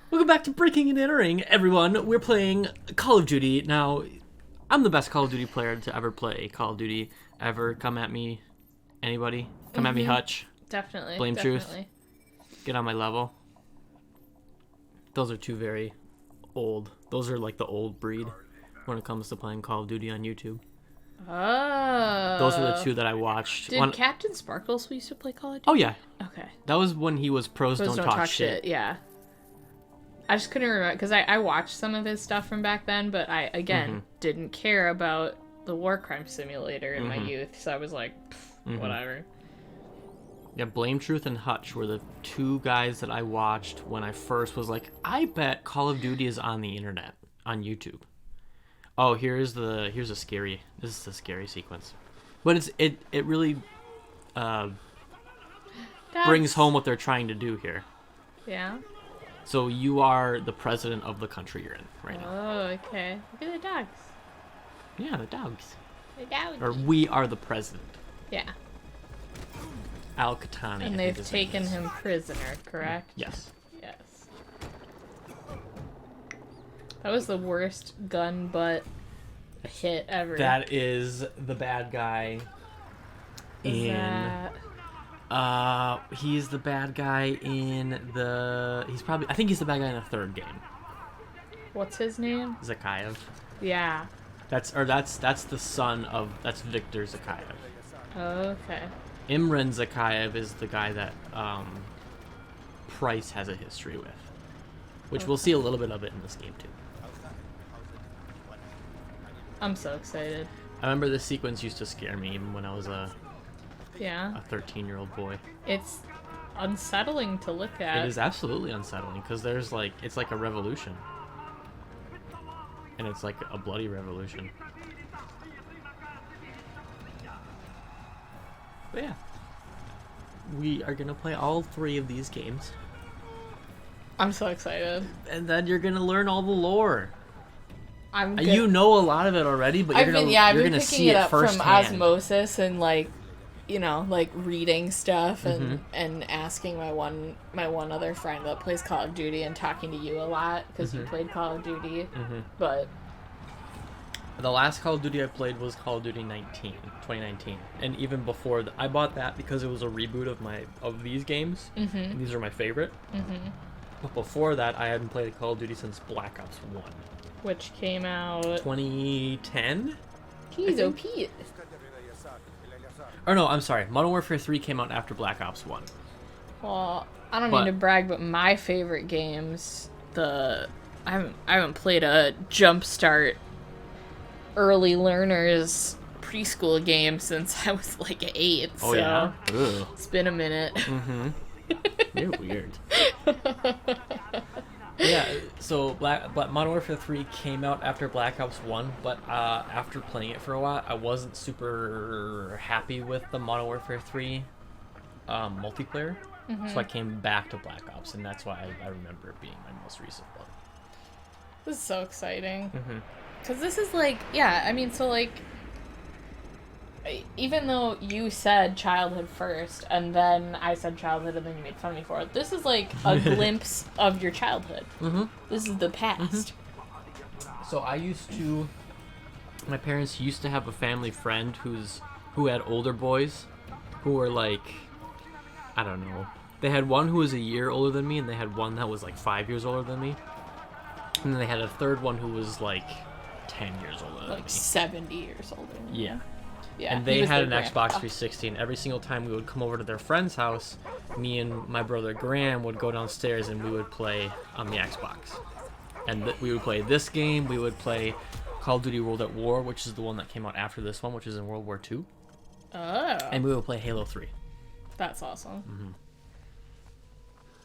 Welcome back to Breaking and Entering, everyone. We're playing Call of Duty. Now, I'm the best Call of Duty player to ever play Call of Duty ever. Come at me, anybody. Come at me, Hutch. Definitely. Blame definitely. Truth. Get on my level. Those are two very old. Those are like the old breed when it comes to playing Call of Duty on YouTube. Oh. Those are the two that I watched. Did Captain Sparkles used to play Call of Duty? Oh, yeah. Okay. That was when he was Pros Don't Talk Shit. Yeah. I just couldn't remember, because I watched some of his stuff from back then, but I, again, didn't care about the War Crime Simulator in my youth, so I was like, whatever. Yeah, Blame Truth and Hutch were the two guys that I watched when I first was like, I bet Call of Duty is on the internet, on YouTube. Oh, here's a scary, this is a scary sequence. But it really brings home what they're trying to do here. Yeah? So you are the president of the country you're in right now. Oh, okay. Look at the dogs. Yeah, the dogs. The dogs. Or we are the president. Yeah. Al-Qatani. And they've taken him prisoner, correct? Yes. Yes. That was the worst gun butt hit ever. That is the bad guy in... he's the bad guy in the... I think he's the bad guy in the third game. What's his name? Zakhaev. Yeah. That's the son of... That's Victor Zakhaev. Okay. Imran Zakhaev is the guy that Price has a history with. Which we'll see a little bit of it in this game, too. I'm so excited. I remember this sequence used to scare me even when I was a 13-year-old boy. It's unsettling to look at. It is absolutely unsettling because there's like it's like a revolution, and it's like a bloody revolution. But yeah, we are gonna play all 3 of these games. I'm so excited. And then you're gonna learn all the lore. You know a lot of it already, but you're gonna see it firsthand. From osmosis and like reading stuff and asking my one other friend that plays Call of Duty and talking to you a lot because you played Call of Duty. But the last Call of Duty I played was Call of Duty 2019, and even before that, I bought that because it was a reboot of these games. And these are my favorite. But before that, I hadn't played Call of Duty since Black Ops 1. Which came out 2010? Jeez, oh Pete. Or no, I'm sorry. Modern Warfare 3 came out after Black Ops 1. Well, I don't mean to brag, but my favorite games, I haven't played a Jumpstart early learners preschool game since I was like 8. Oh, so yeah? Ugh. It's been a minute. You're weird. Yeah, so Modern Warfare 3 came out after Black Ops 1, but after playing it for a while, I wasn't super happy with the Modern Warfare 3 multiplayer, so I came back to Black Ops, and that's why I remember it being my most recent one. This is so exciting. Because this is like, yeah, I mean, so like, even though you said childhood first, and then I said childhood, and then you made fun of me for it, this is like a glimpse of your childhood. This is the past. So my parents used to have a family friend who had older boys who were like, I don't know. They had one who was a year older than me, and they had one that was like 5 years older than me. And then they had a third one who was like 10 years older than me. Like 70 years older. Yeah. Yeah, and they had an Xbox 360, and every single time we would come over to their friend's house, me and my brother Graham would go downstairs and we would play on the Xbox. And we would play this game, we would play Call of Duty World at War, which is the one that came out after this one, which is in World War II. Oh. And we would play Halo 3. That's awesome.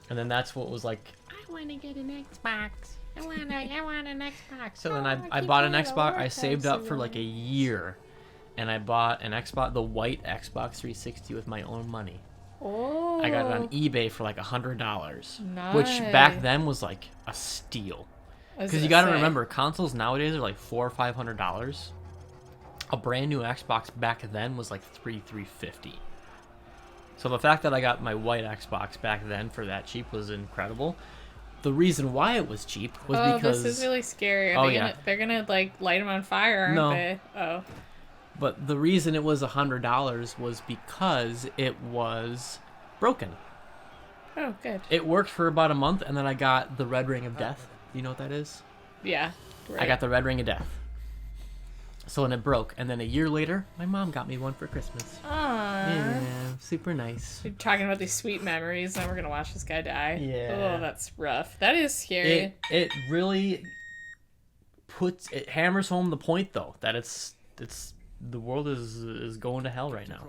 And then that's what was like, I want to get an Xbox. I want an Xbox. So then I bought an Xbox. I saved up for like a year. And I bought an Xbox, the white Xbox 360 with my own money. Oh. I got it on eBay for like $100. Nice. Which back then was like a steal. Because you got to remember, consoles nowadays are like $400 or $500. A brand new Xbox back then was like $350. So the fact that I got my white Xbox back then for that cheap was incredible. The reason why it was cheap was because... this is really scary. They're gonna like light them on fire, aren't they? Oh. But the reason it was $100 was because it was broken. Oh, good. It worked for about a month, and then I got the Red Ring of Death. You know what that is? Yeah. Right. I got the Red Ring of Death. So when it broke, and then a year later, my mom got me one for Christmas. Aww. Yeah, super nice. You're talking about these sweet memories, and we're gonna watch this guy die. Yeah. Oh, that's rough. That is scary. It really hammers home the point though that it's the world is going to hell right now.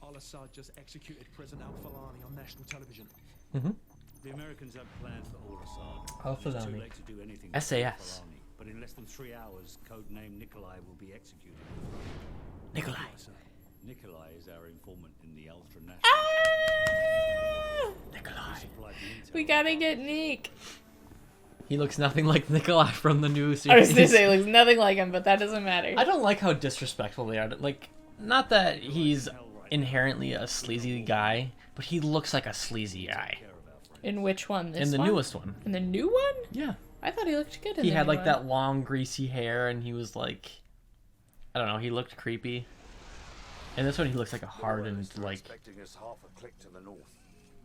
Al-Assad just executed President Al-Falani on national television. Mm-hmm. The Americans have plans for Al-Assad. Al-Falani. It's too late to do anything. SAS. But in less than 3 hours, codename Nikolai will be executed. Nikolai. Nikolai is our informant in the ultra-national. Nikolai. We gotta get Nick. He looks nothing like Nikolai from the new series. I was gonna say he looks nothing like him, but that doesn't matter. I don't like how disrespectful they are. Like, not that he's inherently a sleazy guy, but he looks like a sleazy guy. In which one? This in the one? newest one. In the new one? Yeah. I thought he looked good in He the had new like one. that long greasy hair, and he was like, I don't know, he looked creepy. And this one he looks like a hardened, like,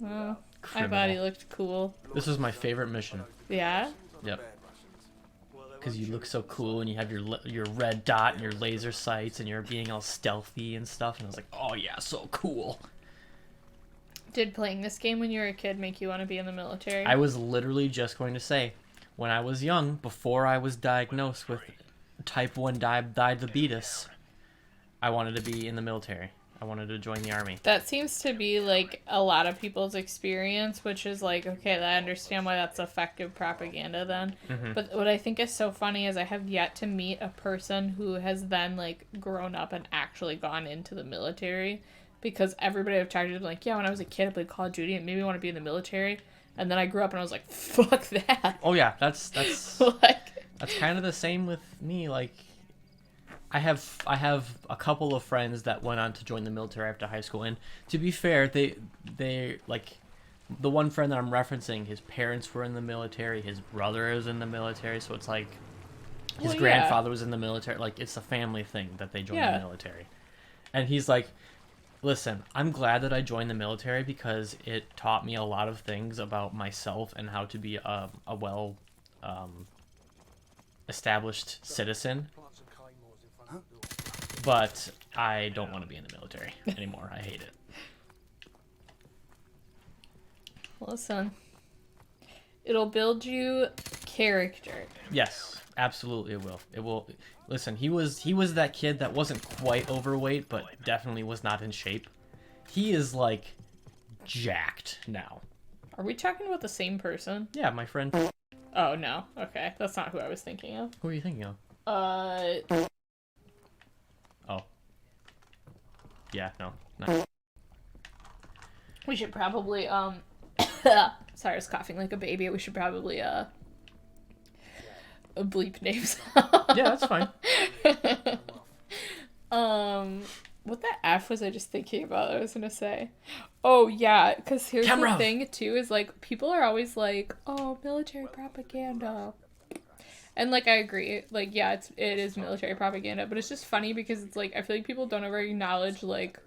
Oh, I criminal. thought he looked cool. This was my favorite mission. Yeah? Yep. Because you look so cool, and you have your red dot and your laser sights, and you're being all stealthy and stuff. And I was like, oh yeah, so cool. Did playing this game when you were a kid make you want to be in the military? I was literally just going to say, when I was young, before I was diagnosed with type 1 diabetes, I wanted to be in the military. I wanted to join the army. That seems to be like a lot of people's experience, which is like, okay, I understand why that's effective propaganda then. Mm-hmm. But what I think is so funny is I have yet to meet a person who has then like grown up and actually gone into the military, because everybody I've talked to is like, yeah, when I was a kid I played Call of Duty and made me want to be in the military, and then I grew up and I was like, fuck that. Oh yeah, that's Like, that's kind of the same with me. Like, I have a couple of friends that went on to join the military after high school, and to be fair, they like, the one friend that I'm referencing, his parents were in the military, his brother is in the military, so it's like his Well, yeah. grandfather was in the military. Like, it's a family thing that they join Yeah. the military. And he's like, listen, I'm glad that I joined the military because it taught me a lot of things about myself and how to be a well established citizen. But I don't want to be in the military anymore. I hate it. listen, it'll build you character. Yes, absolutely it will. It will. Listen, he was that kid that wasn't quite overweight, but definitely was not in shape. He is like jacked now. Are we talking about the same person? Yeah, my friend. Oh, no. Okay, that's not who I was thinking of. Who are you thinking of? Oh. Yeah, no. We should probably, sorry, I was coughing like a baby. We should probably, bleep names. Yeah, that's fine. What the F was I just thinking about? I was gonna say. Oh, yeah, because here's Camera. the thing, too, is, like, people are always like, oh, military propaganda. And, like, I agree. Like, yeah, it is military propaganda, but it's just funny because it's, like, I feel like people don't ever acknowledge, like,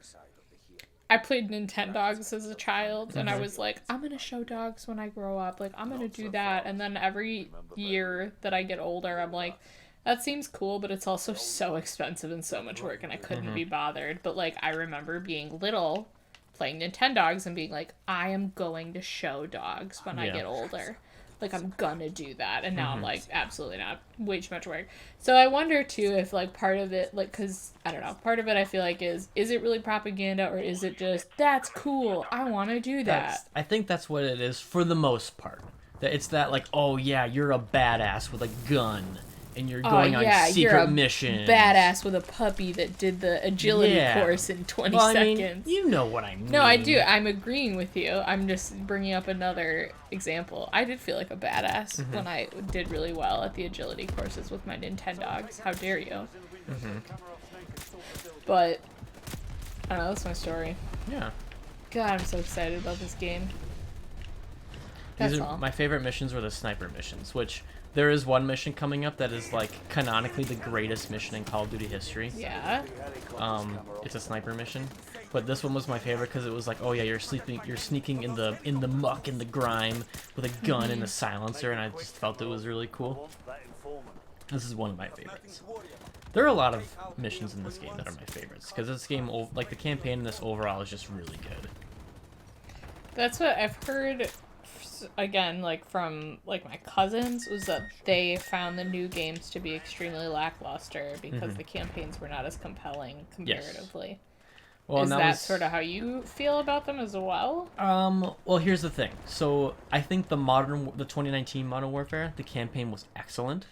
I played Nintendogs as a child, and I was like, I'm gonna show dogs when I grow up. Like, I'm gonna do that. And then every year that I get older, I'm like, that seems cool, but it's also so expensive and so much work, and I couldn't be bothered. But, like, I remember being little, playing Nintendogs, and being like, I am going to show dogs when I get older. Like, I'm gonna do that. And now I'm like, absolutely not. Way too much work. So I wonder, too, if, like, part of it, like, because, I don't know, part of it I feel like is it really propaganda, or is it just, that's cool, I want to do that? I think that's what it is for the most part. That it's that, like, oh yeah, you're a badass with a gun, and you're going on secret you're a missions. Badass with a puppy that did the agility course in 20 well, seconds. I mean, you know what I mean. No, I do. I'm agreeing with you. I'm just bringing up another example. I did feel like a badass when I did really well at the agility courses with my Nintendogs. How dare you? But, I don't know, that's my story. Yeah. God, I'm so excited about this game. That's These are all. my favorite missions were the sniper missions, which there is one mission coming up that is like canonically the greatest mission in Call of Duty history. Yeah. It's a sniper mission, but this one was my favorite because it was like, oh yeah, you're sneaking in the muck, in the grime, with a gun and a silencer, and I just felt it was really cool. This is one of my favorites. There are a lot of missions in this game that are my favorites because this game, like the campaign in this overall, is just really good. That's what I've heard, again, like from like my cousins, was that they found the new games to be extremely lackluster because the campaigns were not as compelling comparatively. Well, Is that sort of how you feel about them as well? Well, here's the thing. So I think the 2019 Modern Warfare, the campaign was excellent.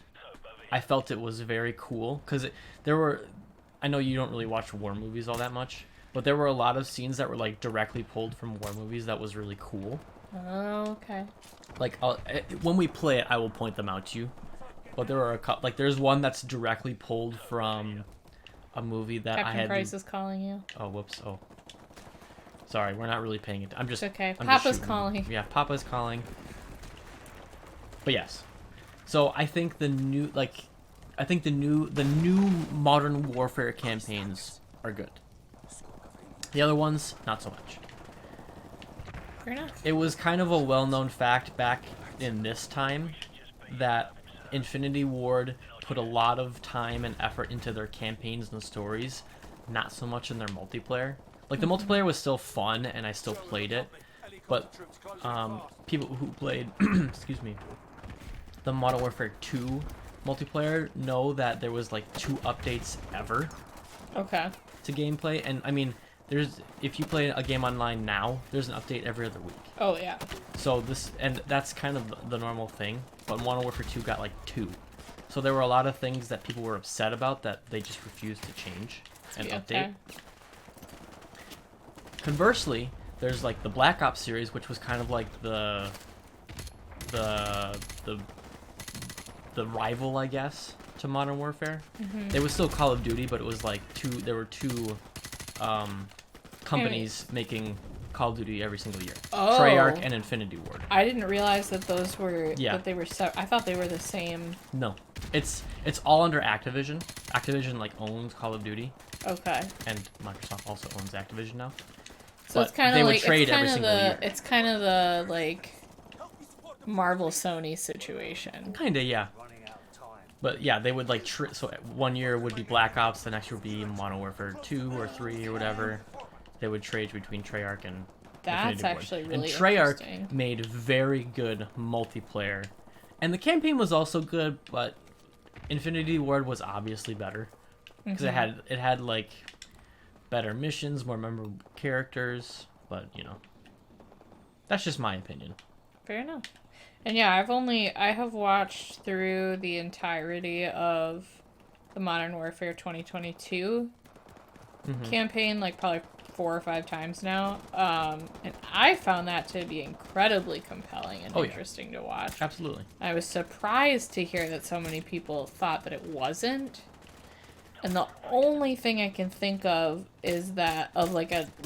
I felt it was very cool because I know you don't really watch war movies all that much, but there were a lot of scenes that were like directly pulled from war movies that was really cool. Oh, okay. Like when we play it, I will point them out to you. But there are there's one that's directly pulled from a movie that Captain Price is calling you. Oh, whoops. Oh, sorry. We're not really paying it. It's okay. I'm Papa's just calling. Yeah, Papa's calling. But yes. So I think the new Modern Warfare campaigns are good. The other ones, not so much. Fair enough. It was kind of a well-known fact back in this time that Infinity Ward put a lot of time and effort into their campaigns and stories, not so much in their multiplayer. Like, the multiplayer was still fun, and I still played it, but people who played, excuse me, the Modern Warfare 2 multiplayer know that there was, like, 2 updates ever Okay. to gameplay, and, I mean, if you play a game online now, there's an update every other week. Oh, yeah. So that's kind of the normal thing, but Modern Warfare 2 got, like, 2. So there were a lot of things that people were upset about that they just refused to change and update. Okay. Conversely, there's like the Black Ops series, which was kind of like the rival, I guess, to Modern Warfare. It was still Call of Duty, but it was like there were two companies making Call of Duty every single year. Oh. Treyarch and Infinity Ward. I didn't realize that those were Yeah. that they were I thought they were the same. No. It's all under Activision. Activision like owns Call of Duty, Okay. and Microsoft also owns Activision now. So But it's kind they of would like trade it's every kind of single year. It's kind of the like Marvel Sony situation. Kinda, yeah. But yeah, they would like so 1 year would be Black Ops, the next year would be Modern Warfare 2 or 3 or whatever. They would trade between Treyarch and That's Infinity Ward. actually really And Treyarch interesting. made very good multiplayer, and the campaign was also good, but Infinity Ward was obviously better because it had like better missions, more memorable characters. But you know, that's just my opinion. Fair enough. And yeah, I have watched through the entirety of the Modern Warfare 2022 campaign, like probably 4 or 5 times now. And I found that to be incredibly compelling and interesting to watch. Absolutely. I was surprised to hear that so many people thought that it wasn't. And the only thing I can think of is that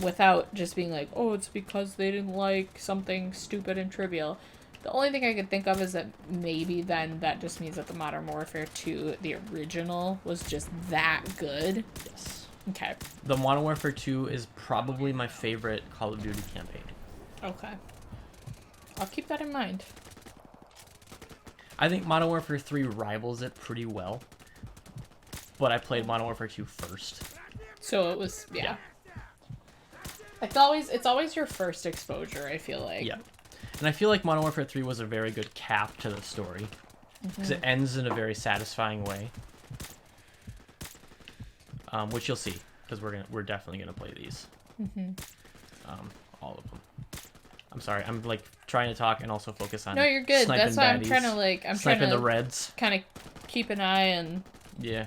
without just being like, oh, it's because they didn't like something stupid and trivial. The only thing I could think of is that maybe then that just means that the Modern Warfare 2, the original, was just that good. Yes. Okay. The Modern Warfare 2 is probably my favorite Call of Duty campaign. Okay. I'll keep that in mind. I think Modern Warfare 3 rivals it pretty well. But I played Modern Warfare 2 first. So it was, yeah. It's always your first exposure, I feel like. Yeah. And I feel like Modern Warfare 3 was a very good cap to the story. Because it ends in a very satisfying way. Which you'll see. Because we're definitely going to play these. All of them. I'm sorry. I'm like trying to talk and also focus on No, you're good. sniping That's why I'm baddies, trying to I'm trying sniping to the reds. kind of keep an eye and Yeah.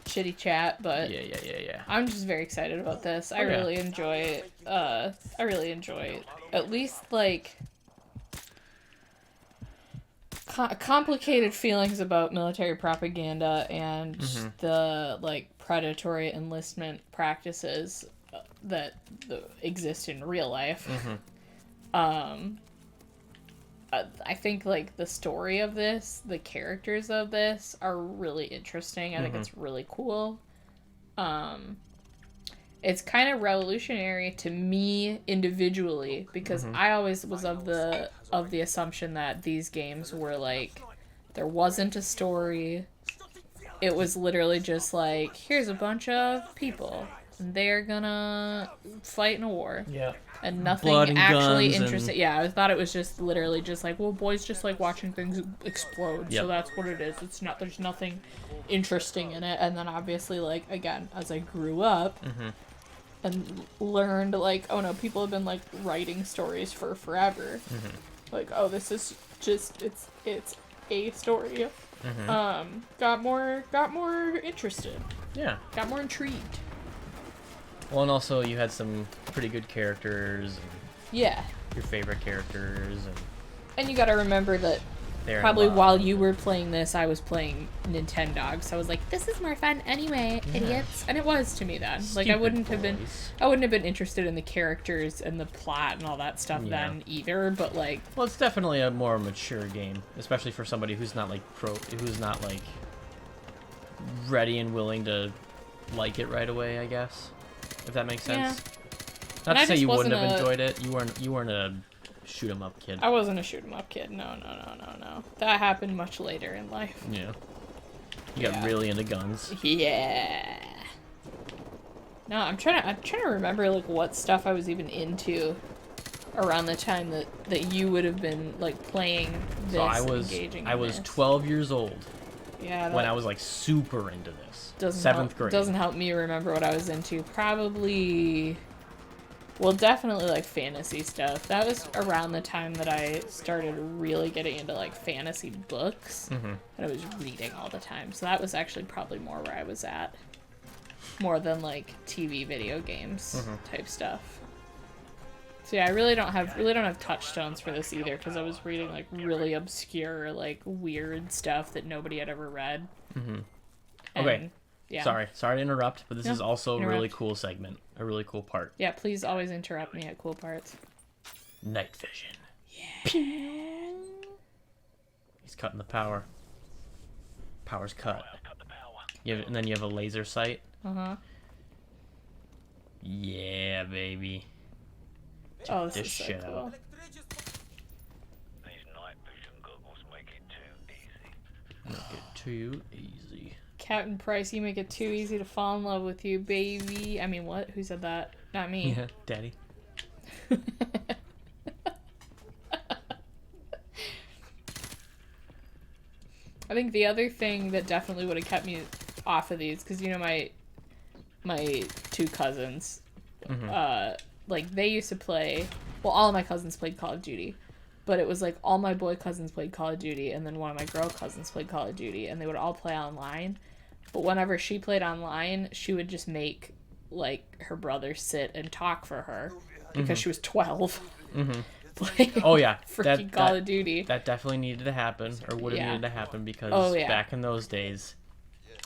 chitty chat, but Yeah. I'm just very excited about this. I really enjoy at least like complicated feelings about military propaganda and the like predatory enlistment practices exist in real life. I think like the story of this, the characters of this are really interesting. I think it's really cool. It's kind of revolutionary to me individually because I always was of the assumption that these games were like there wasn't a story. It was literally just like, here's a bunch of people and they're gonna fight in a war. Yeah. And nothing Blood and actually guns interesting. and... Yeah, I thought it was just literally just like, well, boys just like watching things explode. Yep. So that's what it is. It's not, there's nothing interesting in it. And then obviously, like, again, as I grew up and learned, like, oh no, people have been like writing stories for forever. Like, oh, this is just, it's a story. Got more interested. Yeah. Got more intrigued. Well, and also you had some pretty good characters. And Yeah. your favorite characters. And you gotta remember that And probably while you were playing this, I was playing Nintendo. So I was like, this is more fun anyway, idiots. And it was to me then. Like, I wouldn't have been interested in the characters and the plot and all that stuff then either, but like... Well, it's definitely a more mature game, especially for somebody who's not like who's not like ready and willing to like it right away, I guess. If that makes sense. Yeah. Not to say you wouldn't wasn't have enjoyed it. You weren't a shoot 'em up kid. I wasn't a shoot 'em up kid. No. That happened much later in life. Yeah. You got really into guns. Yeah. No, I'm trying to remember like what stuff I was even into around the time that you would have been like playing this. So engaging I in was this. 12 years old. Yeah. When I was like super into this. Seventh grade. Doesn't help me remember what I was into. Probably, well, definitely like fantasy stuff. That was around the time that I started really getting into like fantasy books. And I was reading all the time. So that was actually probably more where I was at. More than like TV video games type stuff. So yeah, I really don't have touchstones for this either because I was reading like really obscure, like weird stuff that nobody had ever read. Okay. Yeah. Sorry to interrupt, but this is also a really interrupt. cool segment, a really cool part. Yeah, please always interrupt me at cool parts. Night vision. Yeah. He's cutting the power. Power's cut. And then you have a laser sight. Yeah, baby. Oh, this This is so shit cool. out. These night vision goggles make it too easy. Make it too easy. Captain Price, you make it too easy to fall in love with you, baby. I mean, what? Who said that? Not me. Yeah, daddy. I think the other thing that definitely would have kept me off of these, because you know my two cousins, like they used to play. Well, all of my cousins played Call of Duty, but it was like all my boy cousins played Call of Duty, and then one of my girl cousins played Call of Duty, and they would all play online. But whenever she played online, she would just make like her brother sit and talk for her because she was 12. Playing Oh yeah, freaking Call of Duty. That definitely needed to happen, or would have Yeah. needed to happen because yeah. back in those days,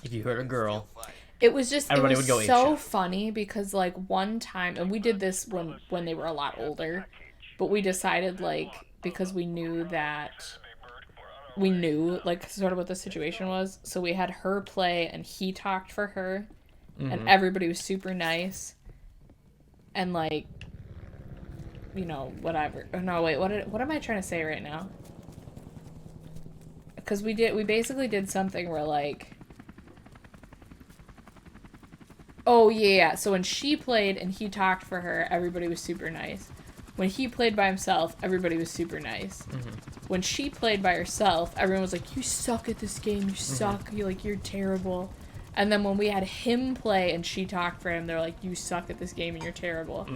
if you heard a girl, It was just everybody it was would go so apeshit. funny because like one time, and we did this when they were a lot older, but we decided like because we knew like sort of what the situation was, so we had her play and he talked for her, and everybody was super nice, and like, you know, whatever. Oh, no, wait, what am I trying to say right now? Because we basically did something where like. Oh, yeah. So when she played and he talked for her, everybody was super nice. When he played by himself, everybody was super nice. When she played by herself, everyone was like, you suck at this game. You suck. You're terrible. And then when we had him play and she talked for him, they're like, you suck at this game and you're terrible.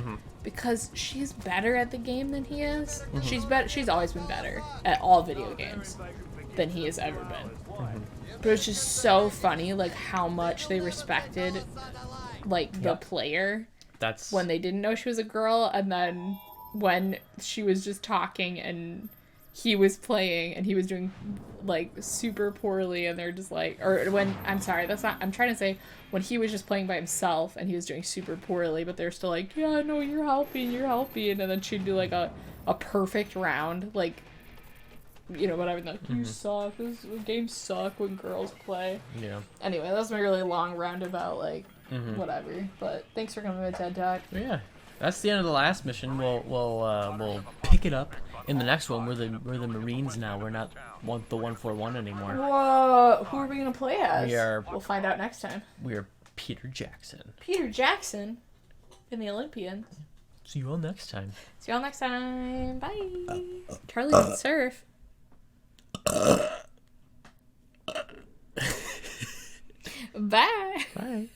Because she's better at the game than he is. She's always been better at all video games than he has ever been. But it's just so funny, like, how much they respected, like, the player That's when they didn't know she was a girl, and then when she was just talking and he was playing and he was doing like super poorly, and they're just like, or when I'm sorry, that's not, I'm trying to say when he was just playing by himself and he was doing super poorly, but they're still like, yeah, no, you're helping, and then she'd do like a perfect round, like, you know, whatever, like, you suck, this games suck when girls play. Yeah. Anyway, that's my really long roundabout, like, whatever, but thanks for coming to TED Talk. Yeah. That's the end of the last mission. We'll pick it up in the next one. We're the Marines now. We're not the 141 anymore. Whoa, who are we gonna play as? We'll find out next time. We are Peter Jackson. Peter Jackson in the Olympians. See you all next time. See y'all next time. Bye. Charlie can surf. Bye. Bye.